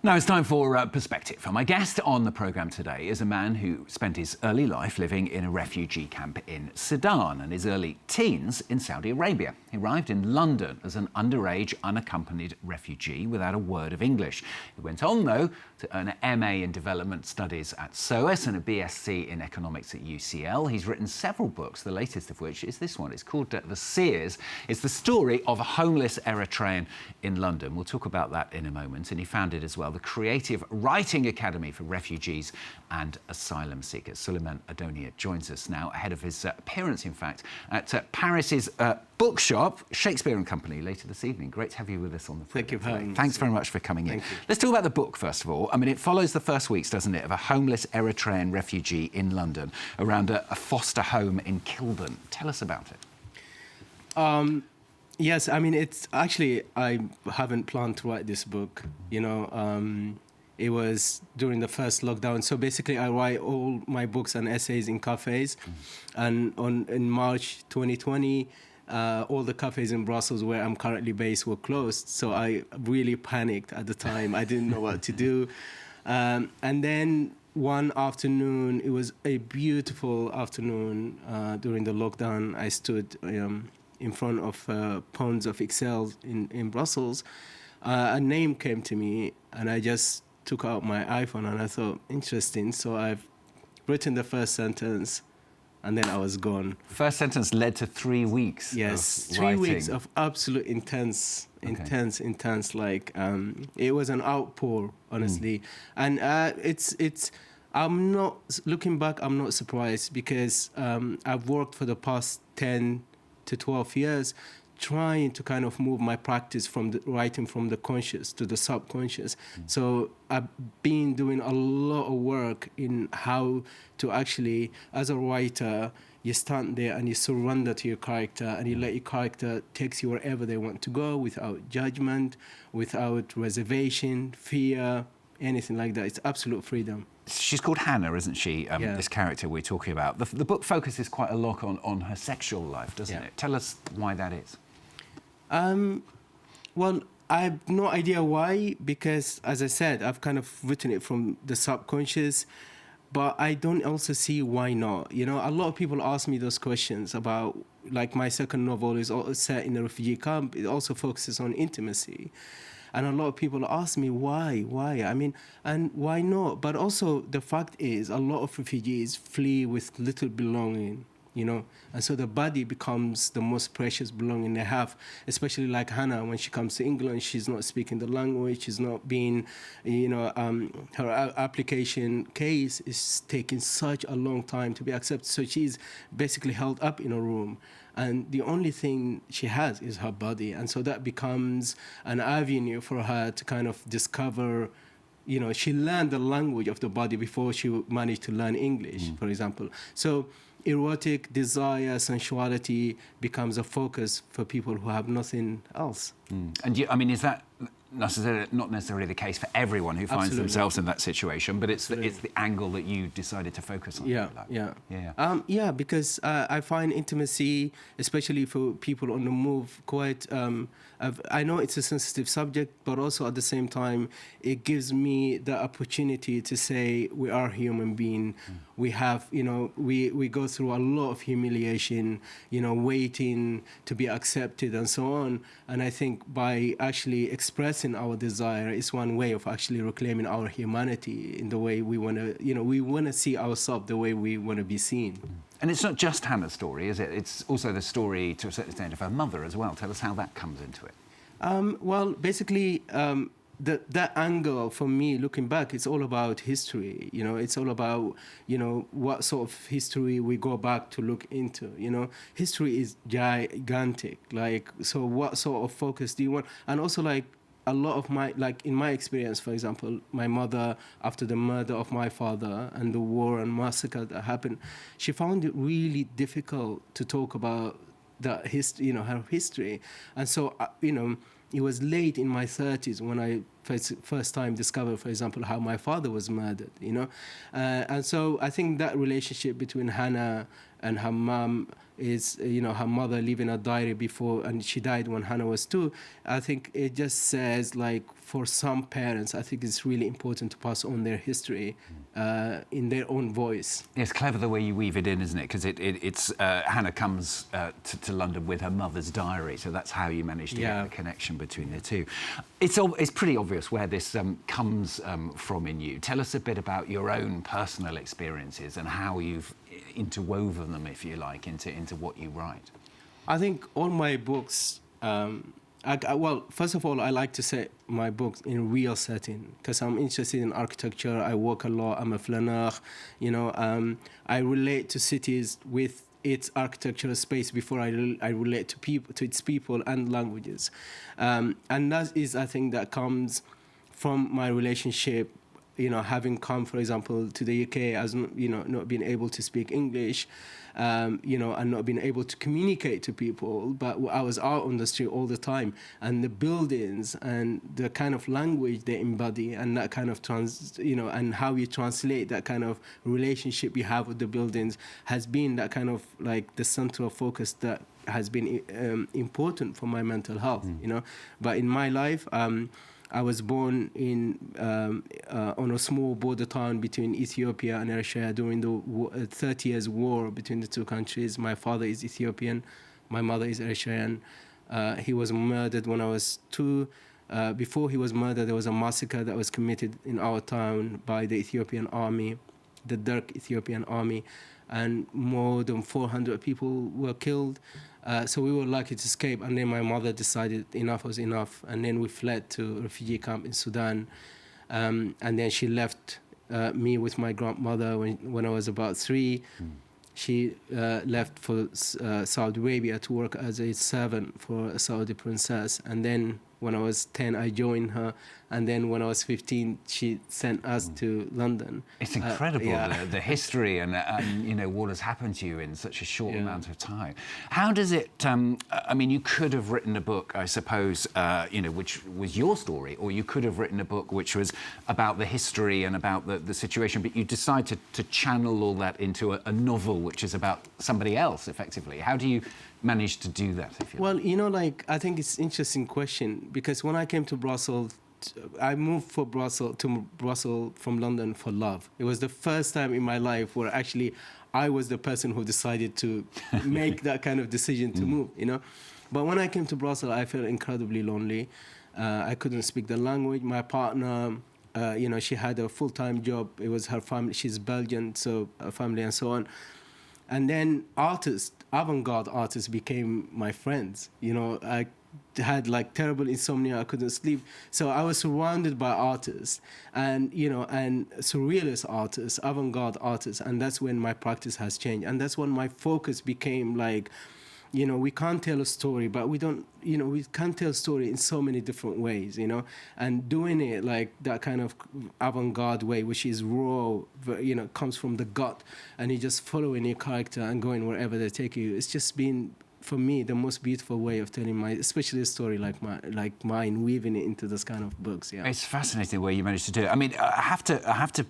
Now it's time for Perspective. And my guest on the programme today is a man who spent his early life living in a refugee camp in Sudan and his early teens in Saudi Arabia. He arrived in London as an underage, unaccompanied refugee without a word of English. He went on, though, to earn an MA in Development Studies at SOAS and a BSc in Economics at UCL. He's written several books, the latest of which is this one. It's called The Seers. It's the story of a homeless Eritrean in London. We'll talk about that in a moment. And he founded as well the Creative Writing Academy for Refugees and Asylum Seekers. Sulaiman Addonia joins us now, ahead of his appearance, in fact, at Paris's bookshop, Shakespeare and Company, later this evening. Great to have you with us on the program. Thank you for having me. Thanks very much for coming in. Let's talk about the book, first of all. I mean, it follows the first weeks, doesn't it, of a homeless Eritrean refugee in London around a foster home in Kilburn. Tell us about it. Yes, I mean, it's actually, I haven't planned to write this book, you know. It was during the first lockdown. So basically, I write all my books and essays in cafes. And in March 2020, all the cafes in Brussels where I'm currently based were closed. So I really panicked at the time. I didn't know what to do. And then one afternoon, it was a beautiful afternoon during the lockdown. I stood in front of ponds of exile in Brussels. A name came to me, and I just took out my iPhone, and I thought, interesting. So I've written the first sentence, and then I was gone. First sentence led to 3 weeks. Yes, of 3 writing. weeks of absolute intense. Like it was an outpour, honestly. And it's. I'm not looking back. I'm not surprised because I've worked for the past 10 to 12 years trying to kind of move my practice from the writing from the conscious to the subconscious. So I've been doing a lot of work in how to actually, as a writer, you stand there and you surrender to your character and you let your character take you wherever they want to go without judgment, without reservation, fear, anything like that. It's absolute freedom. She's called Hannah, isn't she, Yeah. this character we're talking about? The book focuses quite a lot on her sexual life, doesn't Yeah. it? Tell us why that is. Well, I have no idea why, because, as I said, I've kind of written it from the subconscious, but I don't also see why not. You know, a lot of people ask me those questions about, like, my second novel is set in a refugee camp. It also focuses on intimacy. And a lot of people ask me why? I mean, and why not? But also the fact is a lot of refugees flee with little belonging, you know, and so the body becomes the most precious belonging they have, especially like Hannah, when she comes to England, she's not speaking the language, she's not being, you know, her application case is taking such a long time to be accepted. So she's basically held up in a room. And the only thing she has is her body. And so that becomes an avenue for her to kind of discover, you know, she learned the language of the body before she managed to learn English, for example. So erotic desire, sensuality becomes a focus for people who have nothing else. And I mean, is that not necessarily the case for everyone who finds Absolutely. themselves in that situation, but it's the angle that you decided to focus on? Yeah, because I find intimacy, especially for people on the move, quite. I know it's a sensitive subject, but also at the same time, it gives me the opportunity to say we are human beings. We have, you know, we go through a lot of humiliation, you know, waiting to be accepted and so on. And I think by actually expressing our desire is one way of actually reclaiming our humanity in the way we want to, you know, we want to see ourselves the way we want to be seen. And it's not just Hannah's story, is it? It's also the story, to a certain extent, of her mother as well. Tell us how that comes into it. Well, basically, that angle, for me, looking back, it's all about history. You know, it's all about, you know, what sort of history we go back to look into. You know, history is gigantic. Like, so what sort of focus do you want? And also, like, a lot of my, like, in my experience, for example, my mother, after the murder of my father and the war and massacre that happened, she found it really difficult to talk about the history, you know, her history. And so, you know, it was late in my 30s when I first time discovered, for example, how my father was murdered, you know. And so I think that relationship between Hannah and her mom is, you know, her mother leaving a diary before, and she died when Hannah was 2. I think it just says, like, for some parents, I think it's really important to pass on their history in their own voice. It's clever the way you weave it in, isn't it? Because it's Hannah comes to London with her mother's diary, so that's how you manage to get the connection between the two. It's pretty obvious where this comes from in you. Tell us a bit about your own personal experiences and how you've interwoven them, if you like, into what you write. I think all my books, well, first of all, I like to set my books in real setting because I'm interested in architecture. I walk a lot. I'm a flaneur. You know, I relate to cities with its architectural space before I relate to people, to its people and languages, and that is, I think, that comes from my relationship. You know, having come, for example, to the UK as, you know, not being able to speak English, you know, and not being able to communicate to people, but I was out on the street all the time, and the buildings and the kind of language they embody, and that kind of you know, and how you translate that kind of relationship you have with the buildings has been that kind of like the central focus that has been important for my mental health, you know. But in my life, I was born on a small border town between Ethiopia and Eritrea during the 30 years war between the two countries. My father is Ethiopian, my mother is Eritrean. He was murdered when I was 2. Before he was murdered, there was a massacre that was committed in our town by the Ethiopian army, the Dirk Ethiopian army, and more than 400 people were killed. So we were lucky to escape, and then my mother decided enough was enough, and then we fled to a refugee camp in Sudan, and then she left me with my grandmother when I was about 3. She left for Saudi Arabia to work as a servant for a Saudi princess, and then when I was 10, I joined her, and then when I was 15, she sent us to London. It's incredible, the history and you know, what has happened to you in such a short amount of time. How does it, I mean, you could have written a book, I suppose, you know, which was your story, or you could have written a book which was about the history and about the situation, but you decided to channel all that into a novel which is about somebody else, effectively. How do you manage to do that, if you Well, you know, like, I think it's an interesting question, because when I came to Brussels, I moved to Brussels from London for love. It was the first time in my life where actually I was the person who decided to make that kind of decision to move, you know. But when I came to Brussels, I felt incredibly lonely. I couldn't speak the language. My partner, you know, she had a full-time job. It was her family. She's Belgian, so her family and so on. And then avant-garde artists became my friends. You know, I had like terrible insomnia. I couldn't sleep. So I was surrounded by artists and, you know, and surrealist artists, avant-garde artists. And that's when my practice has changed. And that's when my focus became like, you know, we can't tell a story, but we don't, you know, we can tell a story in so many different ways, you know, and doing it like that kind of avant-garde way, which is raw, you know, comes from the gut, and you just following your character and going wherever they take you. It's just been, for me, the most beautiful way of telling especially a story like mine, weaving it into this kind of books. Yeah, it's fascinating the way you managed to do it. I mean, I have to.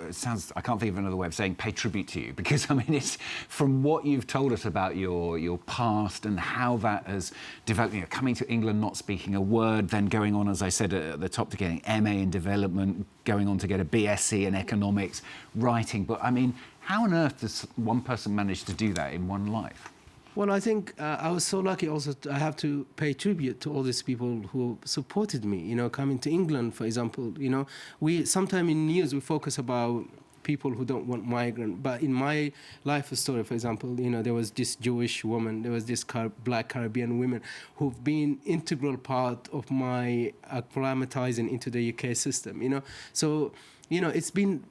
It sounds, I can't think of another way of saying pay tribute to you, because I mean, it's from what you've told us about your past and how that has developed. You know, coming to England, not speaking a word, then going on, as I said at the top, to getting MA in development, going on to get a BSc in economics, writing. But I mean, how on earth does one person manage to do that in one life? Well, I think I was so lucky also. I have to pay tribute to all these people who supported me, you know, coming to England, for example. You know, sometimes in news we focus about people who don't want migrant. But in my life story, for example, you know, there was this Jewish woman, there was this black Caribbean women who've been integral part of my acclimatizing into the UK system, you know. So, you know, it's been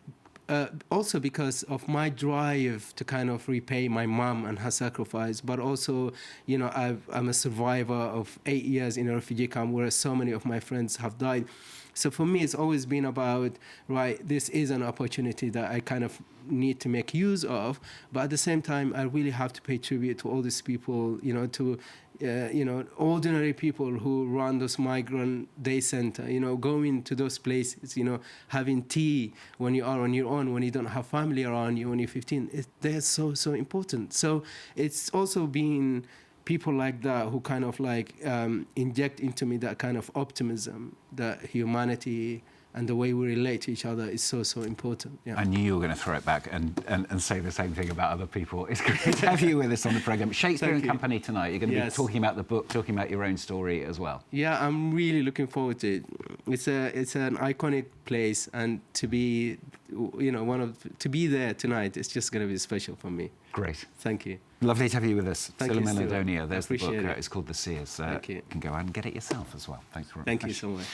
also because of my drive to kind of repay my mom and her sacrifice, but also, you know, I'm a survivor of 8 years in a refugee camp where so many of my friends have died. So for me, it's always been about, right, this is an opportunity that I kind of need to make use of, but at the same time, I really have to pay tribute to all these people, to ordinary people who run those migrant day center, going to those places, having tea when you are on your own, when you don't have family around you, when you're 15. They're so, so important. So it's also been people like that who kind of like inject into me that kind of optimism, that humanity and the way we relate to each other is so, so important. Yeah. I knew you were going to throw it back and say the same thing about other people. It's great to have you with us on the programme. Shakespeare and Company tonight. You're going to be talking about the book, talking about your own story as well. Yeah, I'm really looking forward to it. It's an iconic place, and to be, to be there tonight, it's just going to be special for me. Great. Thank you. Lovely to have you with us. Thank Sulaiman you, Addonia. There's the book. It. It's called The Seers. Thank you. You can go out and get it yourself as well. Thanks very much. Thank you so much.